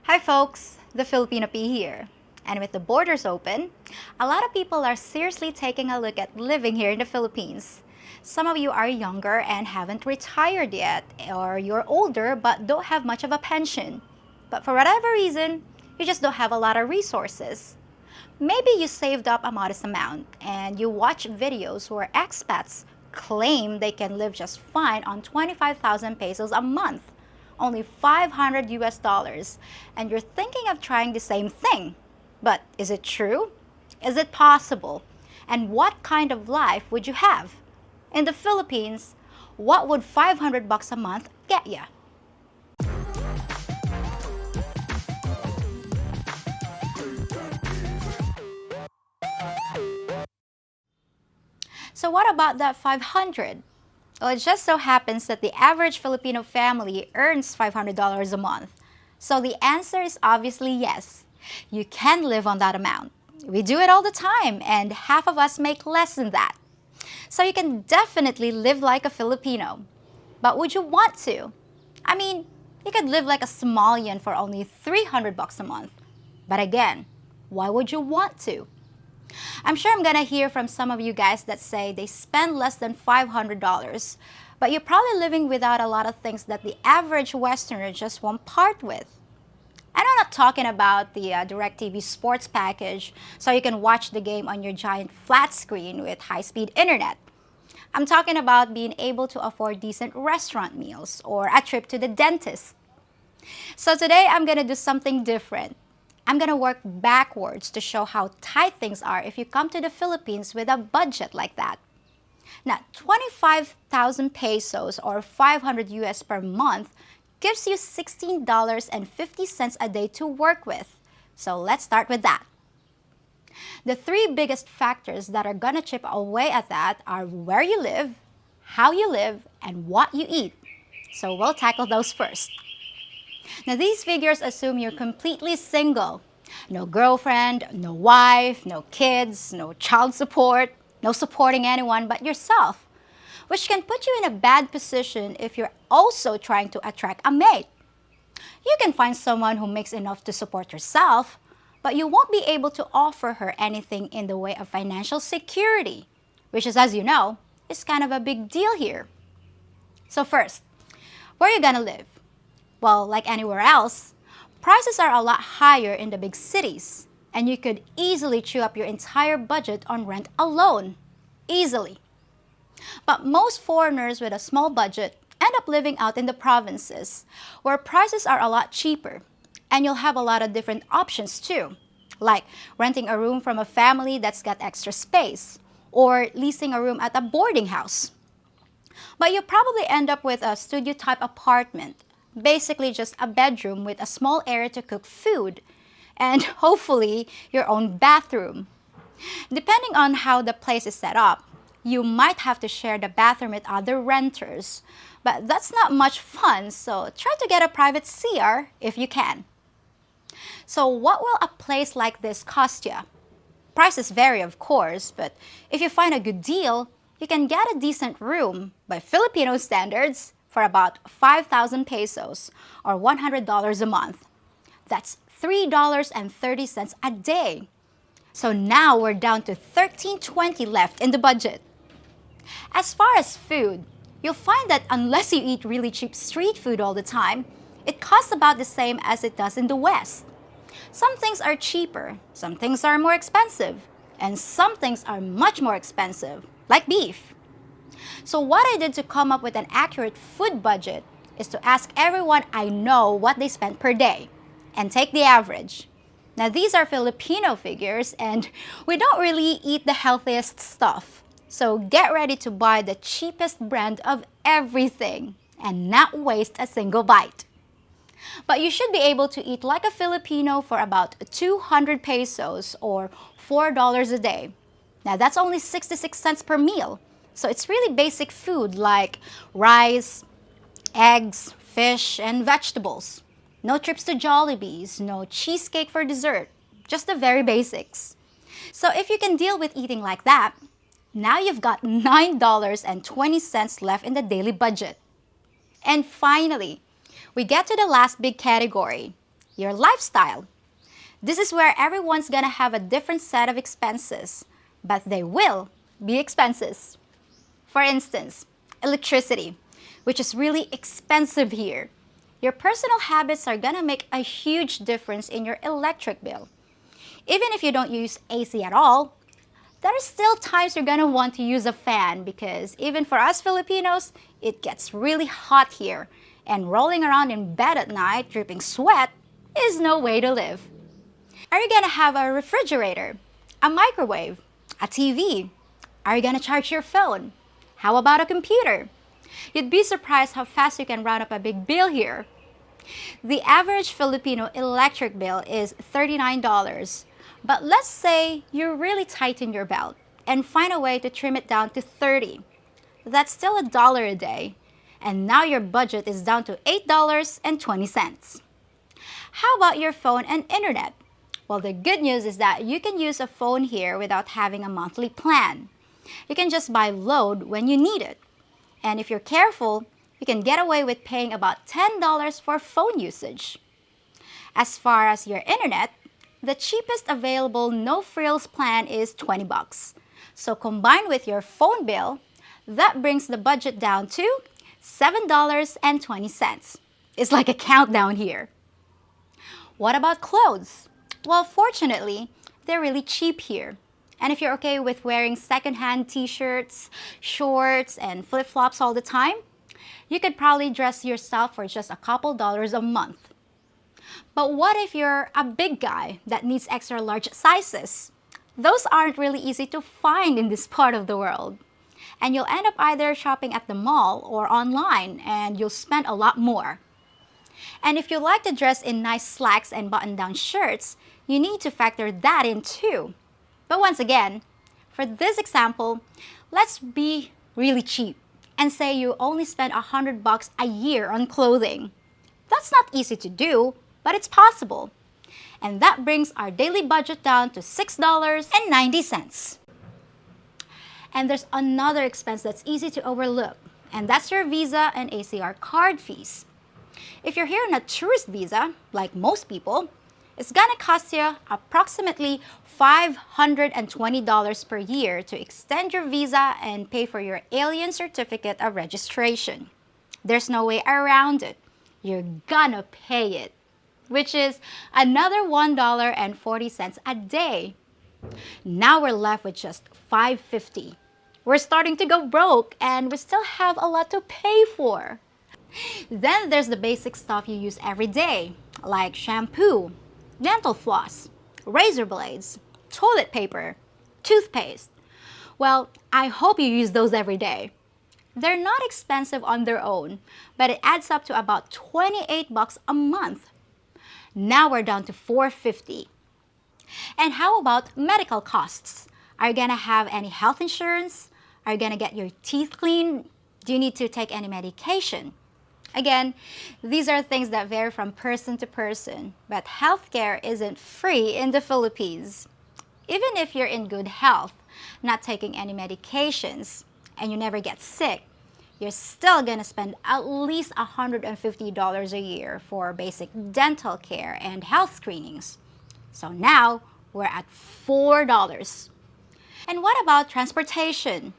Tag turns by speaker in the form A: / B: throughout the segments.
A: Hi folks, the Filipino P here. And with the borders open, a lot of people are seriously taking a look at living here in the Philippines. Some of you are younger and haven't retired yet, or you're older but don't have much of a pension. But for whatever reason, you just don't have a lot of resources. Maybe you saved up a modest amount and you watch videos where expats claim they can live just fine on 25,000 pesos a month, only 500 US dollars, and you're thinking of trying the same thing. But is it true? Is it possible? And what kind of life would you have? In the Philippines, what would 500 bucks a month get you? So what about that 500? Well, it just so happens that the average Filipino family earns $500 a month. So the answer is obviously yes. You can live on that amount. We do it all the time, and half of us make less than that. So you can definitely live like a Filipino. But would you want to? I mean, you could live like a Somalian for only 300 bucks a month. But again, why would you want to? I'm sure I'm gonna hear from some of you guys that say they spend less than $500, but you're probably living without a lot of things that the average Westerner just won't part with. And I'm not talking about the DirecTV sports package so you can watch the game on your giant flat screen with high-speed internet. I'm talking about being able to afford decent restaurant meals or a trip to the dentist. So today I'm gonna do something different. I'm gonna work backwards to show how tight things are if you come to the Philippines with a budget like that. Now, 25,000 pesos or 500 US per month gives you $16.50 a day to work with. So let's start with that. The three biggest factors that are gonna chip away at that are where you live, how you live, and what you eat. So we'll tackle those first. Now, these figures assume you're completely single. No girlfriend, no wife, no kids, no child support, no supporting anyone but yourself, which can put you in a bad position if you're also trying to attract a mate. You can find someone who makes enough to support yourself, but you won't be able to offer her anything in the way of financial security, which is, as you know, is kind of a big deal here. So first, where are you gonna live? Well, like anywhere else, prices are a lot higher in the big cities, and you could easily chew up your entire budget on rent alone. Easily. But most foreigners with a small budget end up living out in the provinces, where prices are a lot cheaper, and you'll have a lot of different options too, like renting a room from a family that's got extra space, or leasing a room at a boarding house. But you probably end up with a studio type apartment, basically just a bedroom with a small area to cook food, and hopefully your own bathroom. Depending on how the place is set up, you might have to share the bathroom with other renters, but that's not much fun, so try to get a private CR if you can. So what will a place like this cost you? Prices vary, of course, but if you find a good deal, you can get a decent room by Filipino standards for about 5,000 pesos or $100 a month. That's $3.30 a day. So now we're down to $13.20 left in the budget. As far as food, you'll find that unless you eat really cheap street food all the time, it costs about the same as it does in the West. Some things are cheaper, some things are more expensive, and some things are much more expensive, like beef. So what I did to come up with an accurate food budget is to ask everyone I know what they spend per day and take the average. Now these are Filipino figures and we don't really eat the healthiest stuff. So get ready to buy the cheapest brand of everything and not waste a single bite. But you should be able to eat like a Filipino for about 200 pesos or $4 a day. Now that's only 66 cents per meal. So it's really basic food like rice, eggs, fish, and vegetables. No trips to Jollibees, no cheesecake for dessert, just the very basics. So if you can deal with eating like that, now you've got $9.20 left in the daily budget. And finally, we get to the last big category, your lifestyle. This is where everyone's gonna have a different set of expenses, but they will be expenses. For instance, electricity, which is really expensive here. Your personal habits are gonna make a huge difference in your electric bill. Even if you don't use AC at all, there are still times you're gonna want to use a fan because even for us Filipinos, it gets really hot here, and rolling around in bed at night dripping sweat is no way to live. Are you gonna have a refrigerator, a microwave, a TV? Are you gonna charge your phone? How about a computer? You'd be surprised how fast you can round up a big bill here. The average Filipino electric bill is $39, but let's say you really tighten your belt and find a way to trim it down to $30. That's still $1 a day, and now your budget is down to $8.20. How about your phone and internet? Well, the good news is that you can use a phone here without having a monthly plan. You can just buy load when you need it. And if you're careful, you can get away with paying about $10 for phone usage. As far as your internet, the cheapest available no-frills plan is $20. So combined with your phone bill, that brings the budget down to $7.20. It's like a countdown here. What about clothes? Well, fortunately, they're really cheap here. And if you're okay with wearing secondhand t-shirts, shorts, and flip-flops all the time, you could probably dress yourself for just a couple dollars a month. But what if you're a big guy that needs extra large sizes? Those aren't really easy to find in this part of the world. And you'll end up either shopping at the mall or online, and you'll spend a lot more. And if you like to dress in nice slacks and button-down shirts, you need to factor that in too. But once again, for this example, let's be really cheap and say you only spend $100 a year on clothing. That's not easy to do, but it's possible. And that brings our daily budget down to $6.90. And there's another expense that's easy to overlook, and that's your Visa and ACR card fees. If you're here on a tourist visa, like most people, it's gonna cost you approximately $520 per year to extend your visa and pay for your alien certificate of registration. There's no way around it. You're gonna pay it, which is another $1.40 a day. Now we're left with just $5.50. We're starting to go broke and we still have a lot to pay for. Then there's the basic stuff you use every day, like shampoo, dental floss, razor blades, toilet paper, toothpaste. Well, I hope you use those every day. They're not expensive on their own, but it adds up to about $28 a month. Now we're down to $4.50. And how about medical costs? Are you gonna have any health insurance? Are you gonna get your teeth cleaned? Do you need to take any medication? Again, these are things that vary from person to person, but healthcare isn't free in the Philippines. Even if you're in good health, not taking any medications, and you never get sick, you're still gonna spend at least $150 a year for basic dental care and health screenings. So now we're at $4. And what about transportation?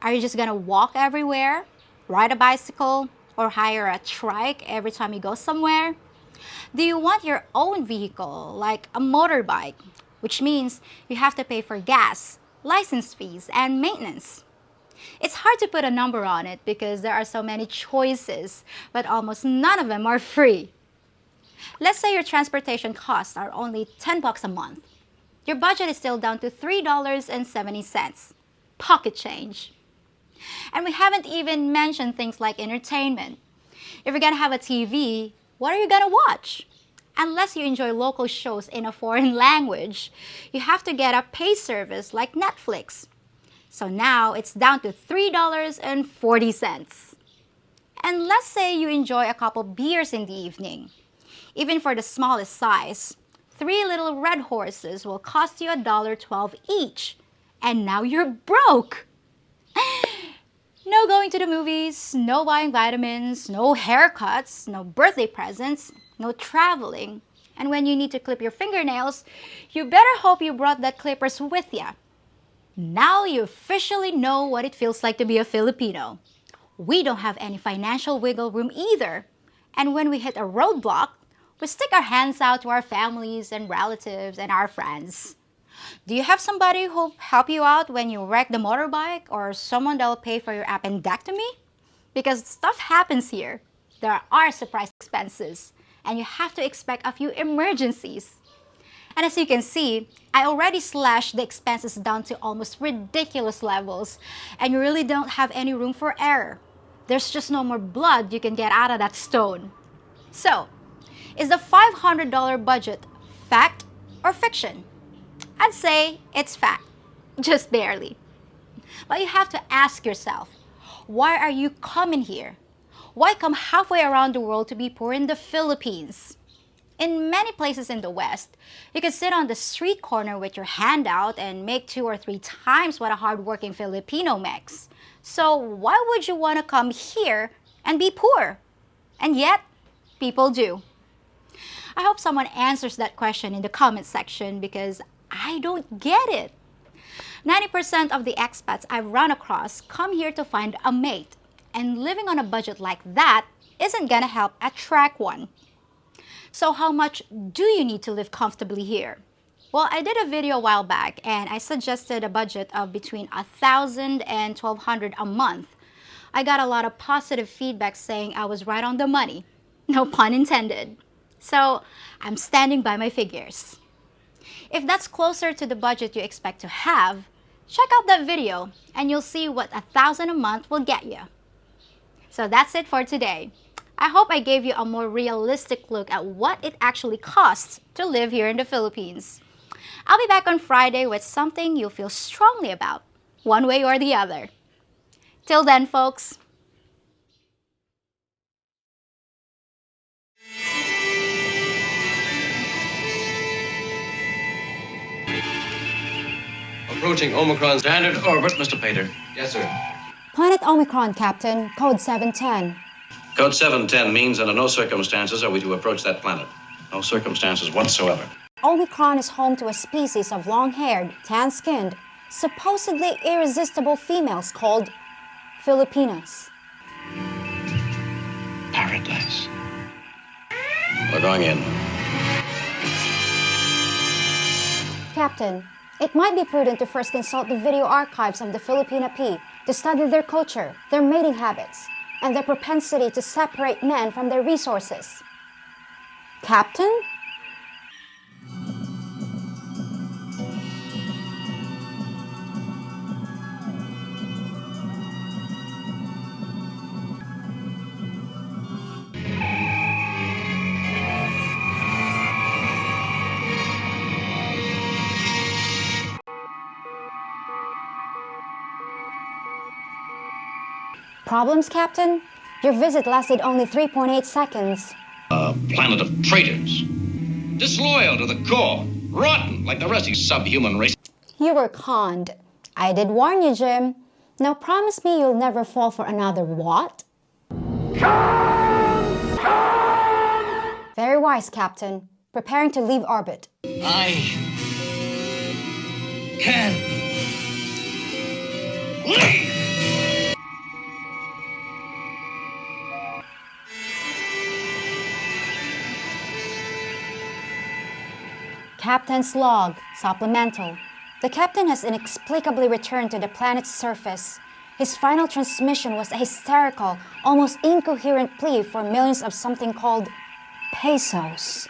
A: Are you just gonna walk everywhere, ride a bicycle, or hire a trike every time you go somewhere? Do you want your own vehicle, like a motorbike, which means you have to pay for gas, license fees, and maintenance? It's hard to put a number on it because there are so many choices, but almost none of them are free. Let's say your transportation costs are only $10 a month. Your budget is still down to $3.70, pocket change. And we haven't even mentioned things like entertainment. If you're gonna have a TV, what are you gonna watch? Unless you enjoy local shows in a foreign language, you have to get a pay service like Netflix. So now it's down to $3.40. And let's say you enjoy a couple beers in the evening. Even for the smallest size, 3 little red horses will cost you $1.12 each. And now you're broke. No going to the movies, no buying vitamins, no haircuts, no birthday presents, no traveling. And when you need to clip your fingernails, you better hope you brought that clippers with you. Now you officially know what it feels like to be a Filipino. We don't have any financial wiggle room either. And when we hit a roadblock, we stick our hands out to our families and relatives and our friends. Do you have somebody who'll help you out when you wreck the motorbike, or someone that'll pay for your appendectomy? Because stuff happens here. There are surprise expenses, and you have to expect a few emergencies. And as you can see, I already slashed the expenses down to almost ridiculous levels, and you really don't have any room for error. There's just no more blood you can get out of that stone. So, is the $500 budget fact or fiction? I'd say it's fact, just barely. But you have to ask yourself, why are you coming here? Why come halfway around the world to be poor in the Philippines? In many places in the West, you can sit on the street corner with your hand out and make 2 or 3 times what a hardworking Filipino makes. So why would you want to come here and be poor? And yet, people do. I hope someone answers that question in the comment section, because I don't get it. 90% of the expats I've run across come here to find a mate, and living on a budget like that isn't gonna help attract one. So how much do you need to live comfortably here? Well, I did a video a while back and I suggested a budget of between $1,000 and $1,200 a month. I got a lot of positive feedback saying I was right on the money. No pun intended. So I'm standing by my figures. If that's closer to the budget you expect to have, check out that video and you'll see what $1,000 a month will get you. So that's it for today. I hope I gave you a more realistic look at what it actually costs to live here in the Philippines. I'll be back on Friday with something you'll feel strongly about, one way or the other. Till then, folks.
B: Approaching Omicron standard orbit, Mr. Pater. Yes, sir.
C: Planet Omicron, Captain. Code 710.
B: Code 710 means under no circumstances are we to approach that planet. No circumstances whatsoever.
C: Omicron is home to a species of long-haired, tan-skinned, supposedly irresistible females called Filipinos.
B: Paradise. We're going in.
C: Captain, it might be prudent to first consult the video archives of the Filipina P to study their culture, their mating habits, and their propensity to separate men from their resources. Captain? Problems, Captain? Your visit lasted only 3.8 seconds.
B: A planet of traitors. Disloyal to the core. Rotten like the rest of you subhuman race.
C: You were conned. I did warn you, Jim. Now promise me you'll never fall for another what? Very wise, Captain. Preparing to leave orbit.
B: I can leave.
C: Captain's log, supplemental. The captain has inexplicably returned to the planet's surface. His final transmission was a hysterical, almost incoherent plea for millions of something called pesos.